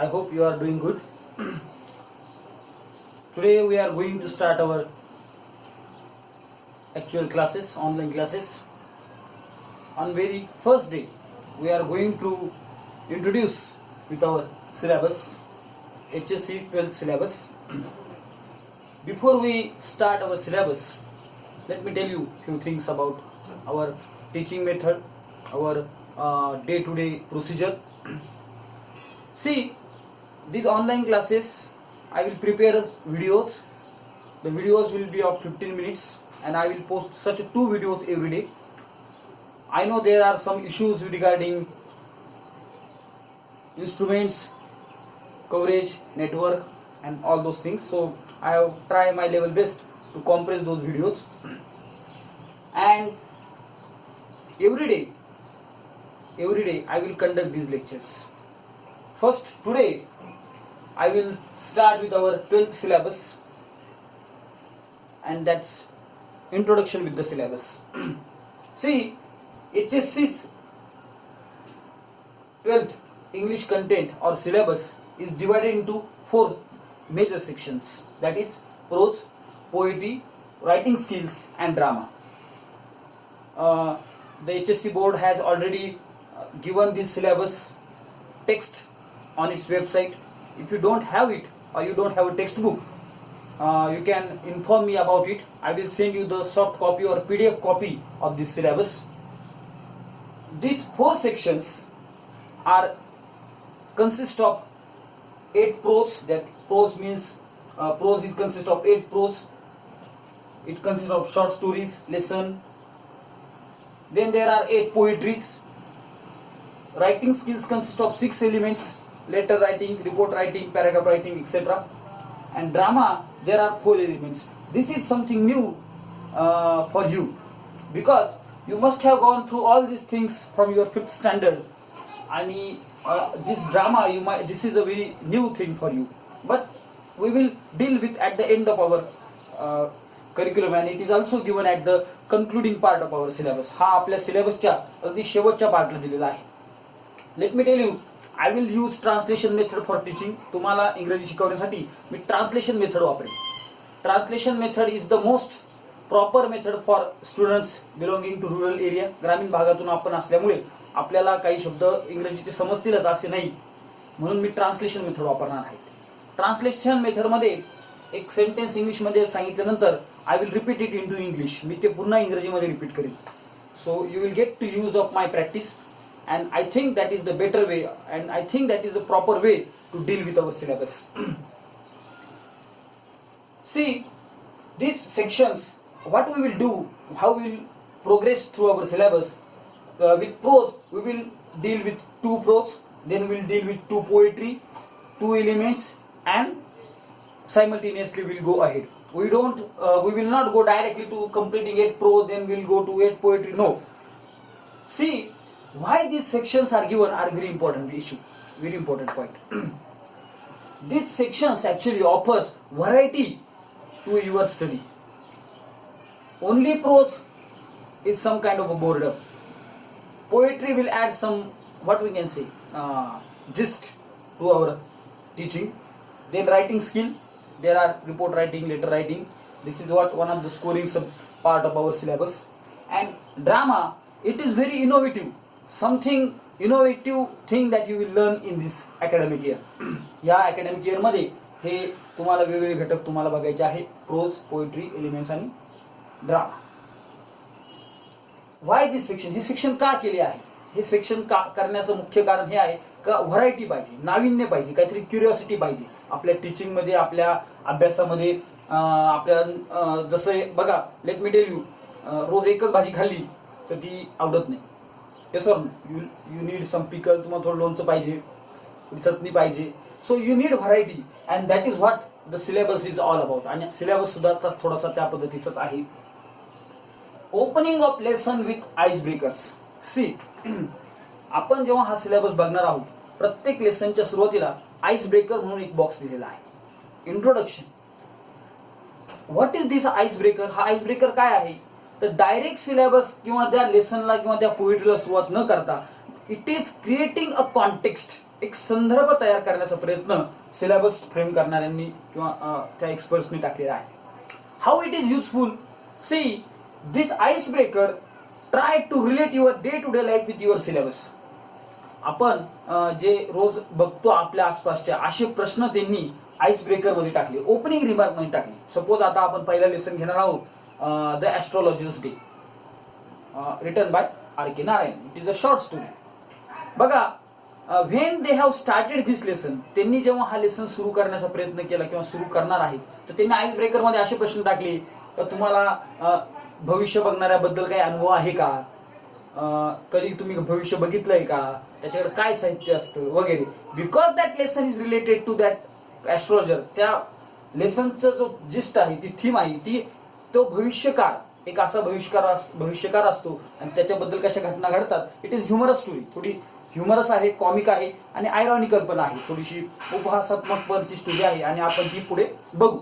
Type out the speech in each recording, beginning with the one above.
I hope you are doing good. Today we are going to start our actual classes, online classes. On very first day, we are going to introduce with our syllabus, HSC 12th syllabus. Before we start our syllabus, let me tell you few things about our teaching method, our day-to-day procedure. See, these online classes, I will prepare videos. The videos will be of 15 minutes and I will post such 2 videos every day. I know there are some issues regarding instruments, coverage, network and all those things. So I have tried my level best to compress those videos. And every day I will conduct these lectures. First, today I will start with our 12th syllabus, and that's introduction with the syllabus. See, HSC's 12th English content or syllabus is divided into 4 major sections, that is prose, poetry, writing skills and drama. The HSC board has already given this syllabus text on its website. If you don't have it or you don't have a textbook, you can inform me about it. I will send you the soft copy or PDF copy of this syllabus. These 4 sections are consist of 8 prose. That prose means prose is consist of 8 prose. It consists of short stories, lesson. Then there are 8 poetries. Writing skills consist of 6 elements: letter writing, report writing, paragraph writing, etc. And drama, there are 4 elements. This is something new for you, because you must have gone through all these things from your 5th standard. And this drama, this is a very new thing for you. But we will deal with at the end of our curriculum, and it is also given at the concluding part of our syllabus. हा आपल्या सिलेबसच्या अगदी शेवटच्या पार्टला दिलेला आहे. Let me tell you, I will use translation method for teaching. तुम्हाला इंग्रजी शिकवण्यासाठी मी translation method वापरेन. Translation method is the most proper method for students belonging to rural area. ग्रामीण भागातून आपण असल्यामुळे आपल्याला काही शब्द इंग्रजीचे समजतीलच असे नाही, म्हणून मी ट्रान्सलेशन मेथड वापरणार आहे. ट्रान्सलेशन मेथड मध्ये एक सेंटेन्स इंग्लिश मध्ये सांगितल्यानंतर I will repeat it into English. मी ते पुन्हा इंग्रजीमध्ये रिपीट करेन. So you will get to use of my practice, and I think that is the better way, and I think that is the proper way to deal with our syllabus. See, these sections, what we will do, how we will progress through our syllabus. With prose, we will deal with 2 prose, then we will deal with 2 poetry, 2 elements, and simultaneously we will go ahead. We will not go directly to completing 8 prose, then we will go to 8 poetry. No. See, why these sections are given are very important issue, very important point. These sections actually offers variety to your study. Only prose is some kind of a boredom. Poetry will add some, what we can say, gist to our teaching. Then writing skill, there are report writing, letter writing. This is what one of the scoring sub part of our syllabus. And drama, it is very innovative. Something innovative thing that you will learn in this academic year. या academic year मध्ये हे तुम्हाला वेगवेगळे घटक तुम्हाला बघायचे आहे: pros, poetry, elements आणि ड्रामा. Why this section? हे सेक्शन का केले आहे? हे सेक्शन का करण्याचं मुख्य कारण हे आहे का व्हरायटी पाहिजे, नाविन्य पाहिजे, काहीतरी क्युरिओसिटी पाहिजे आपल्या टीचिंग मध्ये, आपल्या अभ्यासामध्ये. आपल्या जसं बघा, लेट मी टेल यू, रोज एकच भाजी खाल्ली तर ती आवडत नाही. Yes sir, you need some pickle, तुम्हाला थोडं लोणचं पाहिजे, चटणी पाहिजे. So you need variety, and that is what the syllabus is all about. आणि सिलेबस सुद्धा थोडासा त्या पद्धतीचाच आहे. Opening of lesson with ice breakers. See, आपण जेव्हा हा सिलेबस बघणार आहोत, प्रत्येक लेसनच्या सुरुवातीला आईस ब्रेकर म्हणून एक बॉक्स दिलेला आहे. Introduction. What is this ice breaker? हा आईस ब्रेकर काय आहे? तर डायरेक्ट सिलेबस किंवा त्या लेसनला किंवा त्या पोएट्रीला सुरुवात न करता, it is creating a context एक संदर्भ तयार करण्याचा प्रयत्न सिलेबस फ्रेम करणाऱ्यांनी किंवा त्या एक्सपर्ट्सनी टाकलेला आहे. How it is useful? See this ice breaker try to relate your day to day life with your syllabus. आपण जे रोज बघतो आपल्या आसपासच्या असे प्रश्न त्यांनी आइस ब्रेकर मध्ये टाकले, ओपनिंग रिमार्क मध्ये टाकले. सपोज आता आपण पहिला लेसन घेणार आहोत, the astrologer's day, written by R.K. Narayan. It is a short story. बघा, when they have started this lesson, त्यांनी जेव्हा हा लेसन सुरू करण्याचा प्रयत्न केला किंवा सुरू करणार आहेत, तर त्यांनी आइस ब्रेकर मध्ये असे प्रश्न टाकले तर तुम्हाला भविष्य बघणाऱ्याबद्दल काही अनुभव आहे का, कधी तुम्ही भविष्य बघितलंय का, त्याच्याकडे काय साहित्य असतं वगैरे. Because that lesson is related to that astrologer, त्या लेसनचं जो जिस्ट आहे, ती थीम आहे, ती तो भविष्यकाळ, एक असा भविष्यकार असतो आणि त्याच्याबद्दल कशा घटना घडतात. इट इज ह्युमरस स्टोरी, थोडी ह्युमरस आहे, कॉमिक आहे आणि आयरॉनिकल पण आहे, थोडीशी उपहासात्मक पण ती स्टोरी आहे आणि आपण ती पुढे बघू.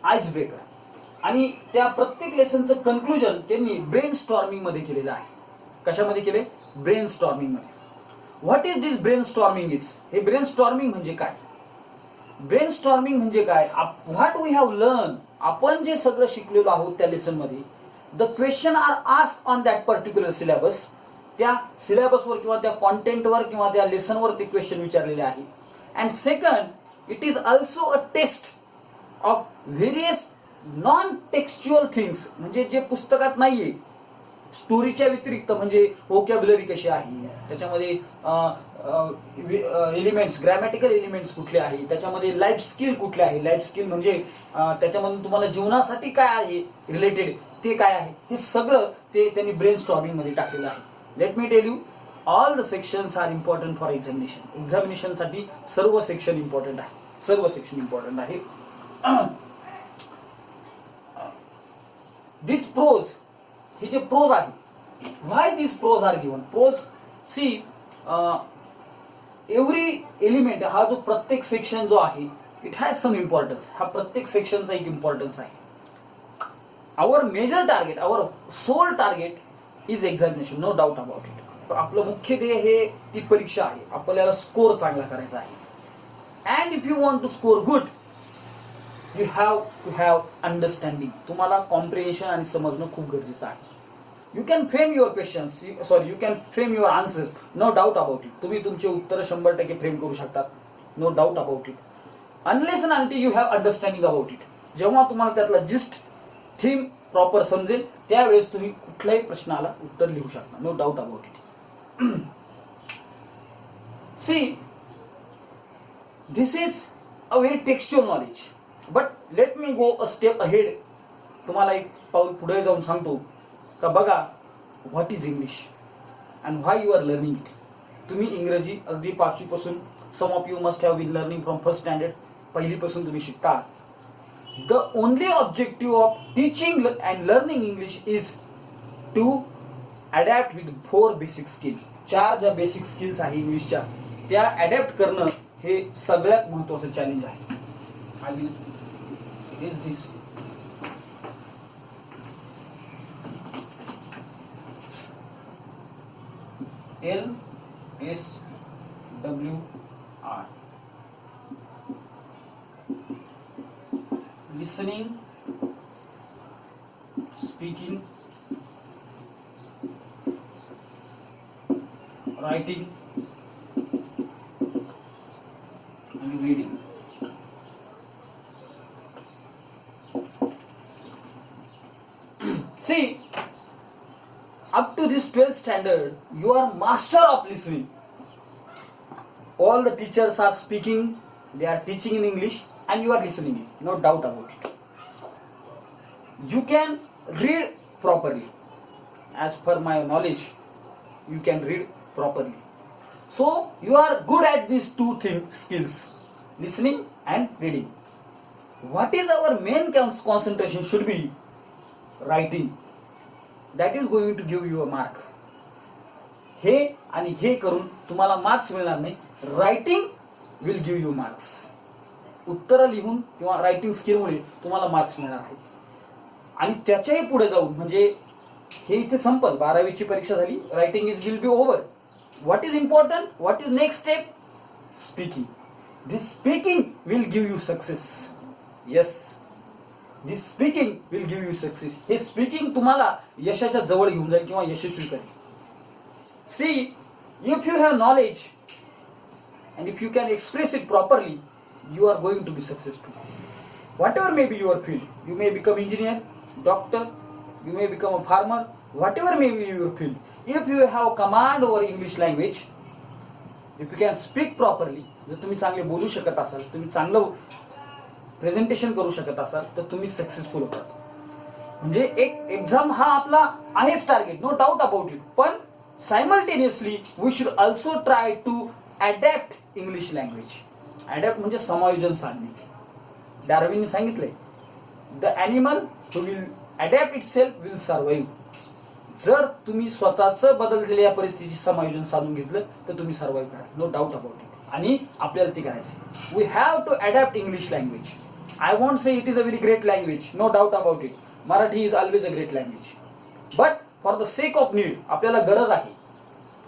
Ice breaker. आणि त्या प्रत्येक लेसनचं कन्क्लुजन त्यांनी ब्रेन स्टॉर्मिंग मध्ये केलेलं आहे. कशामध्ये केले? ब्रेन स्टॉर्मिंग मध्ये. What is this brain storming is? हे ब्रेन स्टॉर्मिंग म्हणजे काय? ब्रेन स्टॉर्मिंग म्हणजे काय? व्हॉट वी हॅव लर्न, आपण जे सगळं शिकलेलो आहोत त्या लेसन मध्ये, the question are asked on that particular syllabus, त्या सिलेबसवर किंवा त्या कॉन्टेंटवर किंवा त्या लेसनवर ते क्वेश्चन विचारलेले आहे. And second, it is also a test of various non textual things, म्हणजे जे पुस्तकात नाहीये, स्टोरीच्या व्यतिरिक्त, म्हणजे व्होकॅब्युलरी कशी आहे, त्याच्यामध्ये एलिमेंट्स, ग्रॅमॅटिकल एलिमेंट्स कुठले आहे, त्याच्यामध्ये लाईफ स्किल कुठले आहे, लाईफ स्किल म्हणजे त्याच्यामधून तुम्हाला जीवनासाठी काय आहे रिलेटेड, ते काय आहे, हे सगळं ते त्यांनी ब्रेन स्टॉर्मिंग मध्ये टाकलेलं आहे. Let me tell you, all the sections are important for examination. Examination साठी सर्व सेक्शन इम्पॉर्टंट आहे, सर्व सेक्शन इम्पॉर्टंट आहे. दिस प्रोज, हे जे प्रोज आहे, why this prose are given? Prose, see every element, हा जो प्रत्येक सेक्शन जो आहे, इट हॅज सम इम्पॉर्टन्स. हा प्रत्येक सेक्शनचा एक इम्पॉर्टन्स आहे. Our major target, our sole target is examination, no doubt about it. आपलं मुख्य ध्येय हे ती परीक्षा आहे, आपल्याला स्कोर चांगला करायचा आहे. And if you want to score good, you have to have understanding. तुम्हाला कॉम्प्रिहेन्शन आणि समजणं खूप गरजेचं आहे. You can frame your questions, you can frame your answers, no doubt about it. तुम्ही तुमचे उत्तर 100% फ्रेम करू शकतात, no doubt about it. Unless and until you have understanding about it. जेव्हा तुम्हाला त्यातला जिस्ट, थीम प्रॉपर समजेल, त्यावेळेस तुम्ही कुठल्याही प्रश्नाला उत्तर लिहू शकता, no doubt about it. See, this is a very textual knowledge, but let me go a step ahead. तुम्हाला एक पाऊल पुढे जाऊन सांगतो का बघा, what is English and why you are learning it. तुम्ही इंग्रजी अगदी 5वी पासून, some of you must have been learning from first standard, पहिलीपासून तुम्ही शिकता. The only objective of teaching and learning English is to adapt with 4 basic skill. 4 ज्या basic skills आहे इंग्लिशच्या, त्या अडॅप्ट करणं हे सगळ्यात महत्वाचं चॅलेंज आहे. I will is this. LSWR, listening, speaking, writing and reading. See, up to this 12th standard, you are master of listening. All the teachers are speaking, they are teaching in English, and you are listening it, no doubt about it. You can read properly. As per my knowledge, you can read properly. So, you are good at these 2 skills, listening and reading. What is our main concentration should be? Writing. That is going to give you a mark. हे आणि हे करून तुम्हाला marks मिळणार नाही. Writing will give you marks. उत्तर लिहून किंवा रायटिंग स्किलमुळे तुम्हाला मार्क्स मिळणार आहेत. आणि त्याच्याही पुढे जाऊन, म्हणजे हे इथे संपल, 12वीची परीक्षा झाली, writing is will be over. what is important, what is next step? Speaking. This speaking will give you success. Yes, this speaking will give you success. हे स्पीकिंग तुम्हाला यशाच्या जवळ घेऊन जाईल किंवा यशस्वी करेल. See, if you have knowledge and if you can express it properly, you are going to be successful. Whatever may be your field, you may become engineer, doctor, you may become a farmer, whatever may be your field. If you have command over English language, if you can speak properly, जर तुम्ही चांगले बोलू शकत असाल, तुम्ही चांगलं presentation करू शकत असाल, तर तुम्ही सक्सेसफुल होतात. म्हणजे एक एक्झाम हा आपला आहेच target, no doubt about it. पण simultaneously we should also try to adapt English language. Adapt म्हणजे समायोजन साधणे. डार्विनने सांगितलंय, the animal who will adapt itself will survive. जर तुम्ही स्वतःच बदललेल्या या परिस्थितीची समायोजन साधून घेतलं तर तुम्ही सर्वाईव्ह करा, नो डाऊट अबाउट इट. आणि आपल्याला ते करायचं. We have to adapt English language. I want say it is a very great language, no doubt about it. Marathi is always a great language. But for the sake of need, आपल्याला गरज आहे,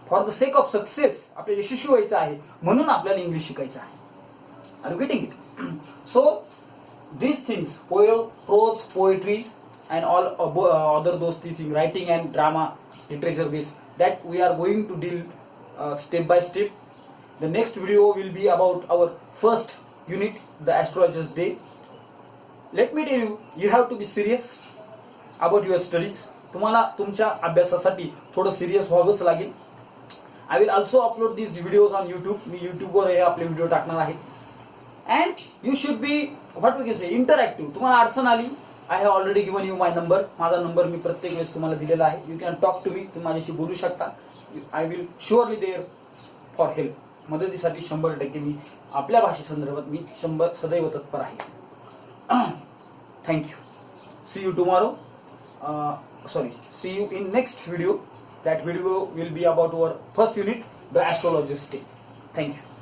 for the sake of success, आपल्याला यशस्वी व्हायचं आहे म्हणून आपल्याला English शिकायचं आहे. Are you getting it? So these things, prose, poetry and all other those teaching, writing and drama, literature based, that we are going to deal step by step. The next video will be about our first unit, the astrologer's day. Let me tell you, you have to be serious about your studies. तुम्हाला तुमच्या अभ्यासासाठी थोडं serious व्हावंच लागेल. I will also upload these videos on YouTube. मी YouTubeवर हे आपले video टाकणार आहे. And you should be, what we can say, interactive. तुम्हाला अडचण आली, I have already given you my number. माझा नंबर मी प्रत्येक वेळेस तुम्हाला दिलेला आहे. You can talk to me. तुम्ही माझ्याशी बोलू शकता. I will surely there for help. मदतीसाठी 100% मी आपल्या भाषेसंदर्भात मी सदैव तत्पर आहे. Thank you. See you tomorrow. See you in next video. That video will be about our first unit, the astrologer's day. Thank you.